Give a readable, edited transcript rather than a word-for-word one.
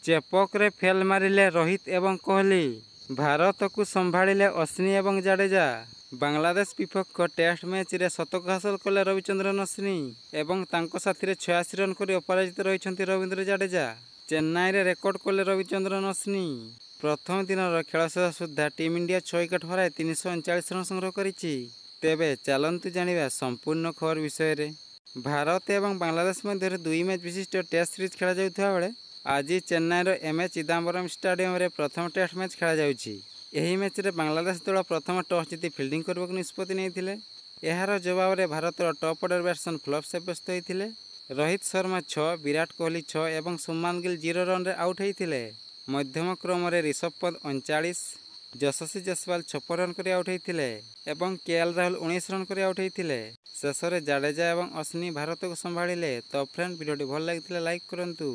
ଚେପକରେ fail ମାରିଲେ ରୋହିତ ଏବଂ କୋହଲି। ଭାରତକୁ ସମ୍ଭାଳିଲେ ଅଶ୍ୱିନ୍ ଏବଂ ଜାଡେଜା। ବାଂଲାଦେଶ ବିପକ୍ଷ ଟେଷ୍ଟ ମ୍ୟାଚରେ ଶତକ ହାସଲ କଲେ ରବିଚନ୍ଦ୍ରନ ଅଶ୍ୱିନ୍ ଏବଂ ତାଙ୍କ ସାଥୀରେ 86 ରନ୍ କରି ଅପରାଜିତ ରହିଛନ୍ତି ରବୀନ୍ଦ୍ର ଜାଡେଜା। ଚେନ୍ନାଇରେ ରେକର୍ଡ କଲେ ରବିଚନ୍ଦ୍ରନ ଅଶ୍ୱିନ୍। ପ୍ରଥମ ଦିନର ଖେଳ ଶେଷ ସୁଦ୍ଧା ଟିମ୍ ଇଣ୍ଡିଆ 6 ୱିକେଟ୍ ହରାଇ 339 ରନ୍ ସଂଗ୍ରହ କରିଛି। ତେବେ ଚାଲନ୍ତୁ ଜାଣିବା ସମ୍ପୂର୍ଣ୍ଣ ଖବର ବିଷୟରେ। ଭାରତ ଏବଂ ବାଂଲାଦେଶ ମଧ୍ୟରେ 2 ମ୍ୟାଚ୍ ବିଶିଷ୍ଟ ଟେଷ୍ଟ ସିରିଜ୍ ଖେଳାଯାଉଥିବା ବେଳେ ଆଜି ଚେନ୍ନାଇର MS ଚିଦାମ୍ବରମ୍ ଷ୍ଟାଡିୟମରେ ପ୍ରଥମ ଟେଷ୍ଟ ମ୍ୟାଚ୍ ଖେଳାଯାଉଛି। ଏହି ମ୍ୟାଚରେ ବାଂଲାଦେଶ ଦଳ ପ୍ରଥମ ଟସ୍ ଜିତି ଫିଲ୍ଡିଂ କରିବାକୁ ନିଷ୍ପତ୍ତି ନେଇଥିଲେ। ଏହାର ଜବାବରେ ଭାରତର ଟପ୍ ଅର୍ଡର ବ୍ୟାଟ୍ସମ୍ୟାନ୍ ଫ୍ଲପ୍ ସାବ୍ୟସ୍ତ ହୋଇଥିଲେ। ରୋହିତ ଶର୍ମା 6, ବିରାଟ କୋହଲି 6 ଏବଂ ସୁମାନ ଗିଲ୍ 0 ରନ୍ରେ ଆଉଟ୍ ହୋଇଥିଲେ। ମଧ୍ୟମ କ୍ରମରେ ରିଷଭ ପନ୍ଥ 39, ଯଶସ୍ୱୀ ଜୟସୱାଲ 56 ରନ୍ କରି ଆଉଟ୍ ହୋଇଥିଲେ ଏବଂ KL ରାହୁଲ 19 ରନ୍ କରି ଆଉଟ୍ ହୋଇଥିଲେ। ଶେଷରେ ଜାଡେଜା ଏବଂ ଅଶ୍ୱିନ୍ ଭାରତକୁ ସମ୍ଭାଳିଲେ। ତ ଫ୍ରେଣ୍ଡ, ଭିଡ଼ିଓଟି ଭଲ ଲାଗିଥିଲେ ଲାଇକ୍ କରନ୍ତୁ।